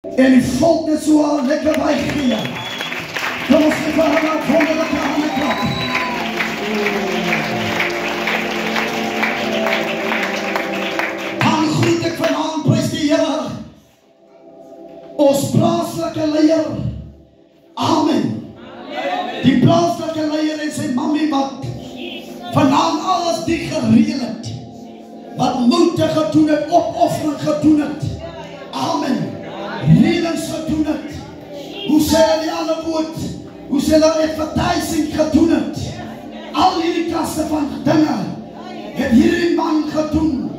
En die volk net so al lekker bygee. Kom ons geef haar nou wonderlike hande klap. Dan groet ek vanaand, prys die Here, ons plaaslike leier. Amen. Die plaaslike leier en sy mammie wat vanaand alles die gereël het. Wat moeite gedoen het, opoffering gedoen het. Amen. Redens gedoen het. Hoe sê die ander woord? Hoe sê die advertising gedoen het? Al hierdie klasse van dinge het hierdie man gedoen.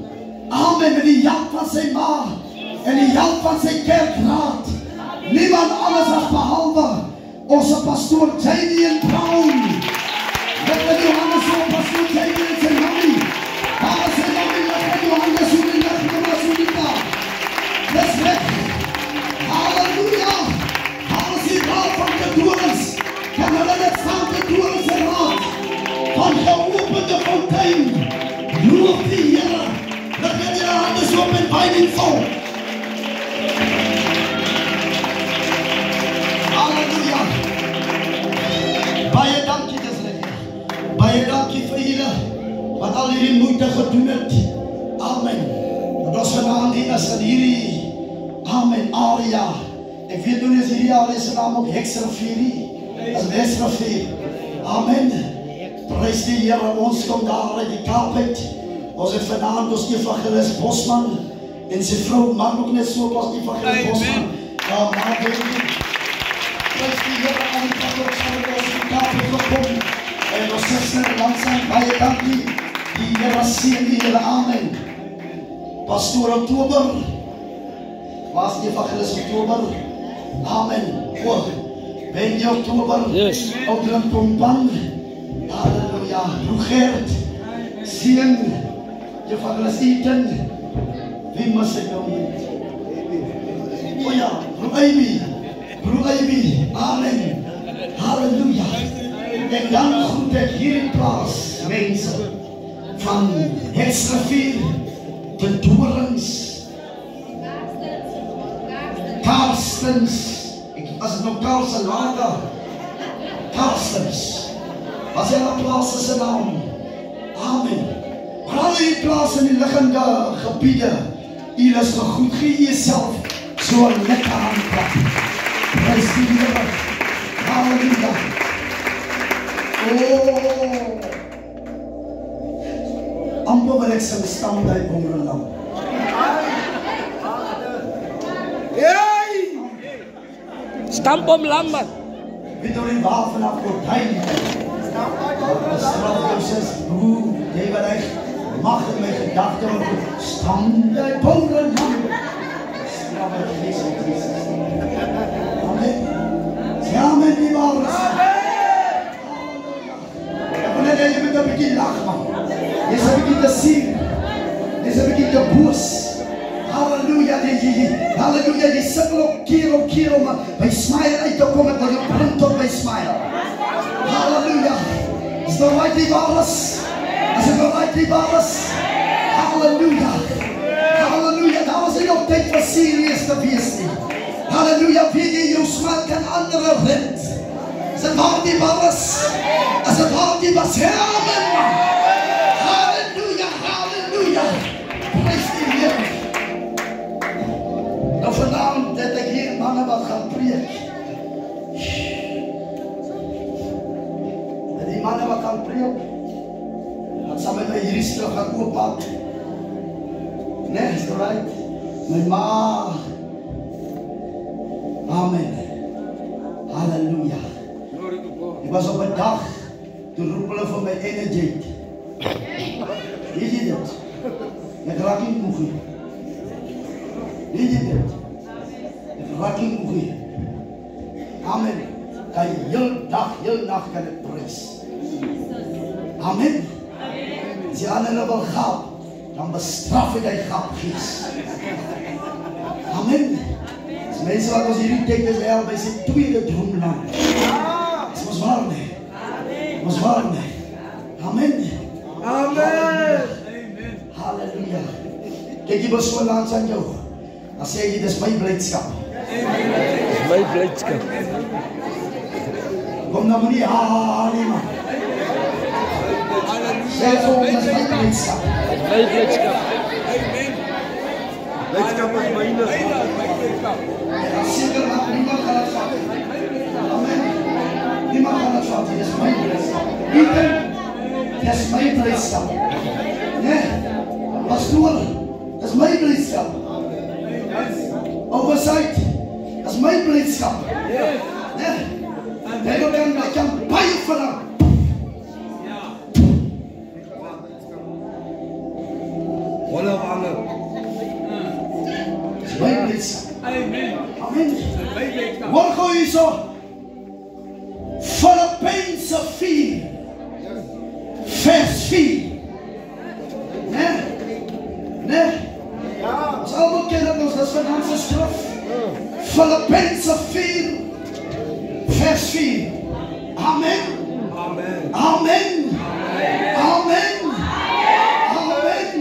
Amen. Met die help van sy ma en die help van sy kerkraad. Niemand alles as behalwe onze pastoor Jamie Brown. Met die Johannes op pastoor Jamie en sy mami. Daar is sy mami met die Johannes op die licht en was die daar. Dis weg. Halleluja. Daar is die raad van gedorens. Kan hulle net van gedorens en raad. Van geopende fontein. Loof die Here. Lig met die handen op en bijning vol. Halleluja. Baie dankie dis lekker. Baie dankie vir julle wat al hierdie moeite gedoen het. Amen. Dat ons vanaand hier is in hierdie Amen area. Ek weet nou is hierdie area se naam ook Hexrivier. As Hexrivier. Amen. Prys die Here, ons kom daar uit die Kaap uit. Ons het vanaand ons evangelis Bosman en sy vrou man ook net so pas evangelis Bosman. Maar prys die Here aan die Kaap uit die Kaap gekom. En ons sister en zijn baie dankie. Die Here seën julle. Amen. Pastoor Oktober. Was die evangelis Oktober. Amen. Oh, ben je Oktober? Yes. Ouderen Pompan. Halleluja. Broer Gert. Seën. Evangelis Eten. Wie mis ek nou nie? Oh ja, Broer Amy. Broer Amy. Amen. Halleluja. En dan groet ek hier in plaas mense van Hexrivier, Bedorings, Karstens, as het nou Karsten later, Karstens, as hy na plaas is in naam. Amen. Maar al die plaas in die liggende gebiede, hier is gegoed, gee jyself so lekker aanklap. Prys die Here. Halleluja. Amper wil ek sy stand uit Bongeland. Stampom Lambert. Weet nou die waar vanaf Gordijn. Straf jou sis, broer, jy wat ek mag in my gedachte stand uit Bongeland. Straf uit Jezus. Amen. Ja, men die waar is. Jy moet 'n bietjie lag man. Jy's 'n bietjie te siek. Jy's 'n bietjie te boos. Halleluja, halleluja, jy sukkel op keer om by smile uit te kom en jy bring tot by smile. Halleluja. Is dit right die alles? Is dit right die alles? Halleluja. Halleluja, daar was nie op tyd vir serieus te wees nie. Halleluja, weet jy jou smile kan ander red. Is het waar die was? Is het waar die was? Amen. Halleluja, halleluja. Prys die Here. Nou vanavond dat ek hier manne wat gaan preek. En die manne wat gaan preek, wat sal met my hierdie stil gaan oopmaak. Nee, is dat right? My ma. Amen. Halleluja. Ek was op 'n dag, toe roep hulle vir my Energate. Weet jy dit? Ek raak nie moeg nie. Weet jy dit? Ek raak nie moeg nie. Amen. Kan heel dag, heel nacht kan ek prys. Amen. As jy aan hulle wil gaap, dan bestraf ek die gaapgees. Amen. As mense wat ons hierdie tyd is wel by sy tweede droomland. Ons waar nie. Ons waar nie. Amen. Amen. Halleluja. Kijk jy was so langs aan jou. Dan sê jy, dis my blijdskap. Dis my blydskap. Kom nou maar nie haal man. Sê vir ons, dis my blydskap. Dis my blydskap. Blydskap is myne. Seker maar niemand gaan dit vat. Amen. Niemand gaan dit vat. Dis my blydskap. Dis my blydskap. Nee. Pastoor, dis my blydskap. Oversight, dis my blydskap. Nee. Ek kan baie verander. Wala wange. My blydskap. Amen. Amen. Amen. Hoor gou hierso. Filippense 4. Vers 4. Nee. Nee. Ja. Ons almal ken dit, ons dis vanaand se skrif. Filippense 4. Vers 4. Amen. Amen. Amen. Amen. Amen.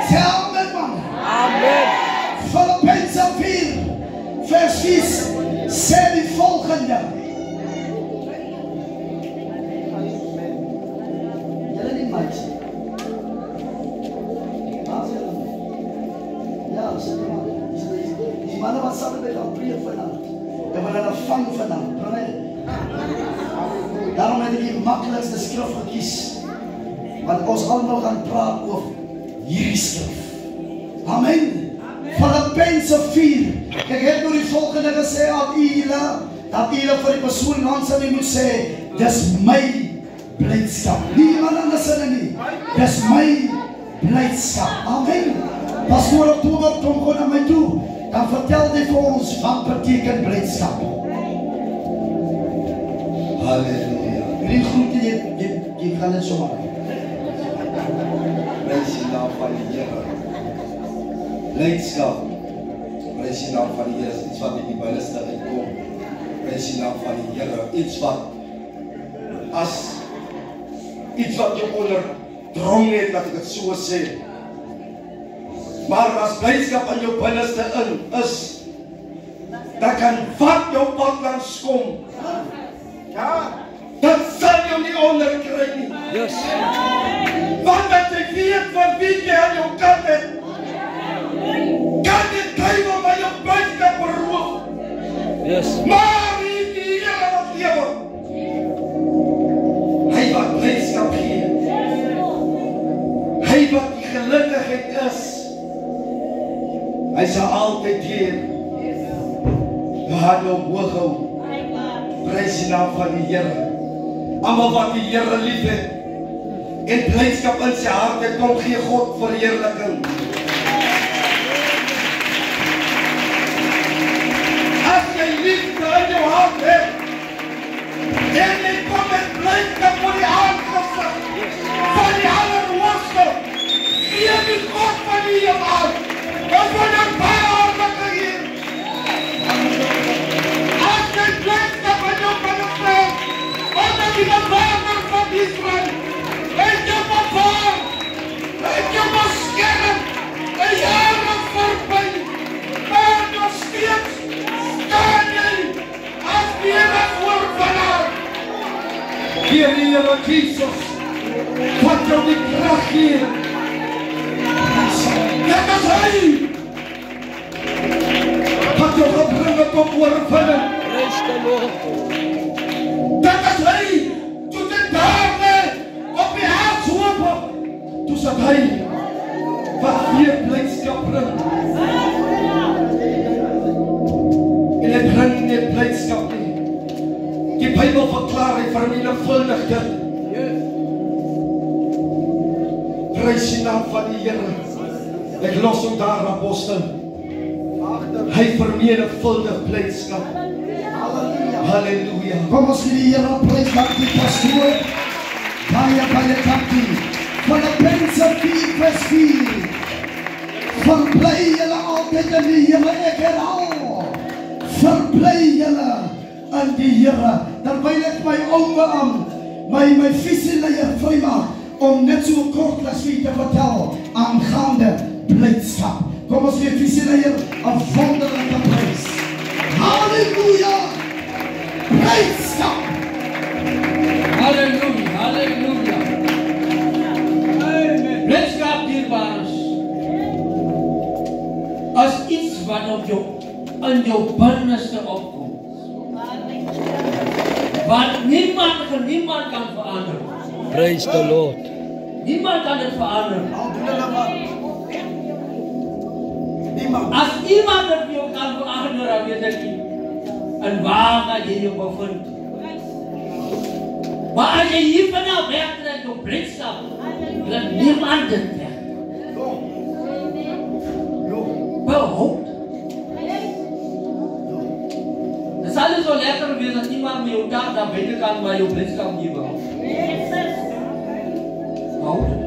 Sê amen man. Amen. Filippense 4. Vers 4 sê die volgende. Julle nie mat. Ja, sê maar. Die manne wat saam met hom preek vanaand. En we gaan vang vanaand. Daarom heb ik die makkelijkste skrif gekies. Want ons allemaal gaan praten over hierdie skrif. Amen. Filippense 4. Kijk, ik heb nou die volgende gesê aan julle, dat julle vir die persoon langs aan die moet sê, dis my blydskap. Niemand anders in nie. Dis my blydskap. Amen. Pastoor Oktober kom gewoon naar my toe. Dan vertel dit vir ons wat beteken blydskap. Halleluja. Jullie groeten, je kan het zo maken. Prys die naam van die Here. Blydskap. Prys die naam van die Here. Iets wat in die Bybel uitkom. Prys die naam van die Here. Iets wat jou onderdrong het, dat ek het so sê. Maar as blydskap in jou binneste in is, dan kan wat jou pad langs kom. Ja, dat sal jou nie onderkry nie. Yes. Want as jy weet van wie jy aan jou kant het, kan die duiwel van jou blydskap beroof. Yes. Maar hier die Here wat lewe, hy wat blydskap gee, hy wat die gelukkigheid is, hy sal altyd hier hand op hoog hou. Prys die naam van die Here. Almal wat die Here lief het en blydskap in sy hart het, kom gee God verheerliking. As jy liefde in jou hart het en jy kom met blydskap voor die aangesig van die Allerhoogste, gee die God van die hemel en van die paardige Heer. As jy blydskap in jou binneste het, omdat die bewaarder van Israel het jou bewaar, het jou beskerm, en jare voorbij, maar nog steeds staan jy as Here voor vanaand. Heer die Here Jesus, wat jou die kracht gee, dit is hy, wat jou gebring het op oorwinning. Praise the Lord. Dat is hy, toe dit daarme op die aardshoope, toe sit hy, wat weer blydskap bring. En hy bring nie blydskap nie. Die Bybel verklaar hy vermenigvuldig dit. Prys die naam van die Here. Ek los hom daar, apostel. Hy vermenigvuldig blydskap. Halleluja. Kom ons gee die Here prys wat die pastoor. Baie dankie. Filippense 4 vers 4. Verbly julle altyd in die Here, ek herhaal. Verbly julle in die Here. Terwyl ek my oue aan my visieleier vrymaak om net so kort as wie te vertel aangaande blydskap. Kom ons gee visieleier 'n wonderlike prys. in jou binneste opkom. Want niemand kan verander. Praise the Lord. Niemand kan dit verander. Al doen hulle wat. Niemand. As iemand dit jou kan verander, dan weet ek nie. En waar gaan jy jou bevind? Maar as jy hier vanaf wegtrek jou blydskap, dan niemand dit weg. Behoud. Het zal niet zo lekker wezen dat iemand met jou dag naar buiten kan, maar je blydskap niet behoudt. Behoud het.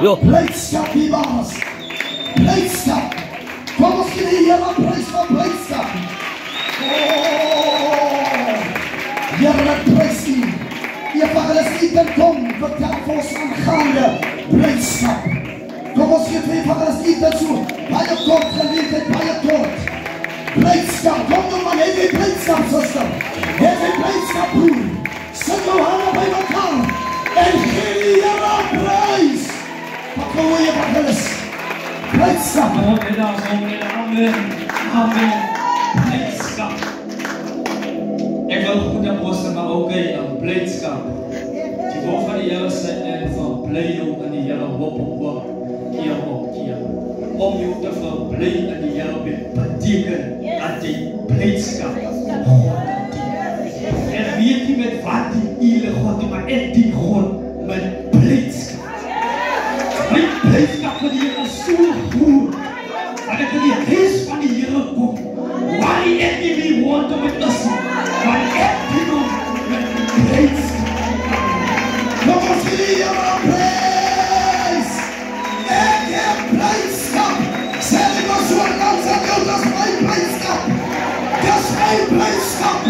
Ja. Blijdschap, Ibaas. Blijdschap. Kom ons in hier aan prijs van blijdschap. Heerlijk prijs u. Je evangelist niet kom, vertel voor ons aangaande blijdschap. Kom ons geef evangelist niet daartoe. Bij je kort geleefdheid, bij je kort. Blijdschap, kom dan maar, heb je blijdschap, zuster. Heb je blijdschap, broer. Zet je handen bij elkaar. En geef je aan prijs. Pak gewoon je evangelist. Blijdschap. Amen. Amen. Blijdschap. Ik wil goed aan posten, maar ook een blijdschap. Die woord van de Heer zijn en van blij en die Heer hoop op keer op keer. Om je te verblijden en die Heer betekent dat die blijdschap en weet je met wat die hele God, maar echt die God met blijdschap. Mijn blijdschap van die Heer is zo goed. Dat ik in die geest van die Heer kom. Waar die echt niet meer woont om het te zien. Maar echt die nog met blijdschap. Kom ons hier aan prijs. Ik heb blijdschap. Zeg ik maar zo lang zeg ik, dat is mijn blijdschap. Dat is mijn blijdschap.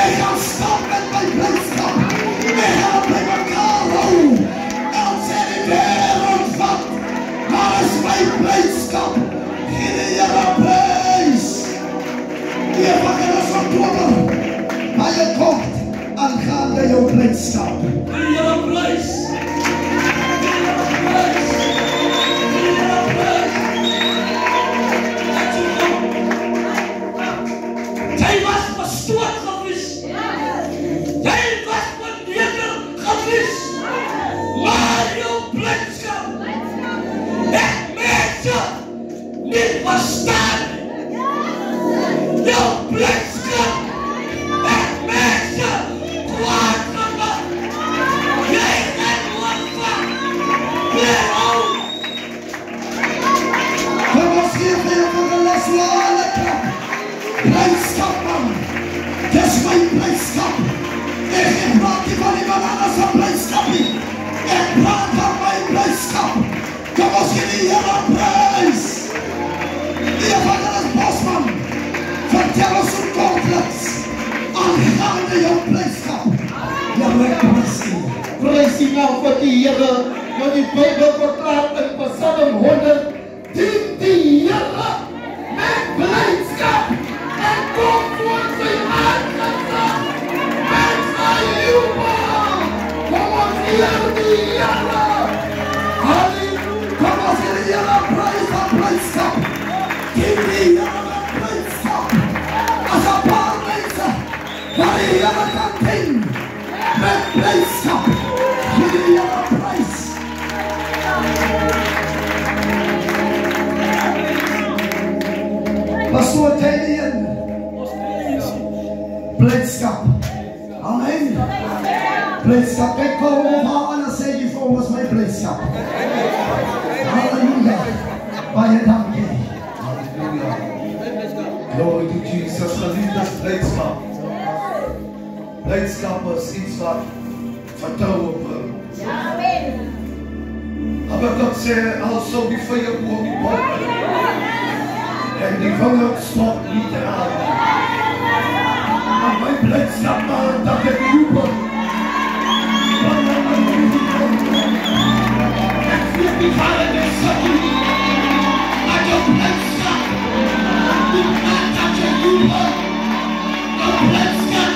Ik ga staan met mijn blijdschap. Ik ga bij elkaar houden. Als in de wereld vat. Maar dat is mijn blijdschap. Hier aan prijs. Je mag er eens van kloppen. Maar je komt aangaande jouw blijdschap. Jij was verstoord geweest. Jij was vernederd geweest. Maar jouw blijdschap heeft mensen niet verstaan. Jouw blijdschap heeft mensen kwaad gemaakt. Jij bent wat van. Weerhoud. Kom ons geven je voor de les lekker. Blijdschap man. Dat is mijn blijdschap. Ik praat niet van iemand anders van blijdschap. Ik praat van mijn blijdschap. Kom ons geven je een prijs. De evangelist Bosman. Vertel ons een complex. Aangaande jouw blijdschap. Ja, wij prijzen. Prijs die naam van die Heere, want die Bijbel verklaart in Psalm 100, dien die Heere met blijdschap en kom voor zijn aangezicht met zijn jubel. Kom ons eer die Heere. Halleluja. Kom ons in de Heere prijs van blijdschap. Geef die Heere met blijdschap. Als een paar mensen waar de Heere kan dienen met blijdschap. Geef die Heere prijs. Pastoor Tedien. Blijdschap. Amen. Blijdschap. Kijk gewoon over en dan zeg je voor ons mijn blijdschap. Halleluja. Baie dankie. Halleluja. Glory to Jesus. Geliefdes, blijdschap. Blijdschap is iets wat vertrouwen brengt. Maar dat ze al zo die vinger op die bok. En die vinger stopt niet te halen. Maar mijn blijdschap maakt dat ik jubel. En vier die vallen in z'n maar je blijdschap. Die maakt dat je jubel. Je blijdschap.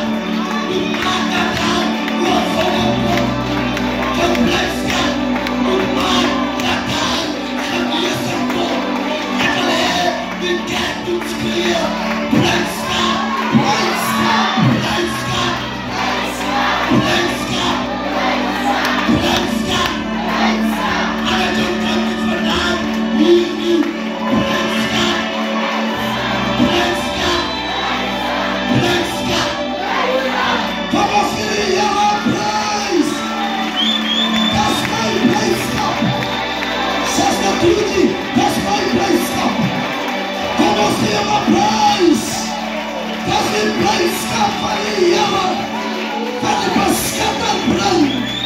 Die maakt dat aan wordt verloren. Je blijdschap. Die maakt dat aan genezen wordt. En alleen die kent. It's clear. Praise God. Praise God. Praise God. Praise God. Praise God. And I don't come to for now. You. Praise God. Praise God. Praise God. Come on, feel your praise. That's my praise God. Says the beauty. That's my praise God. Come on, feel your praise. That's the praise God for the year. For the Pascal brain.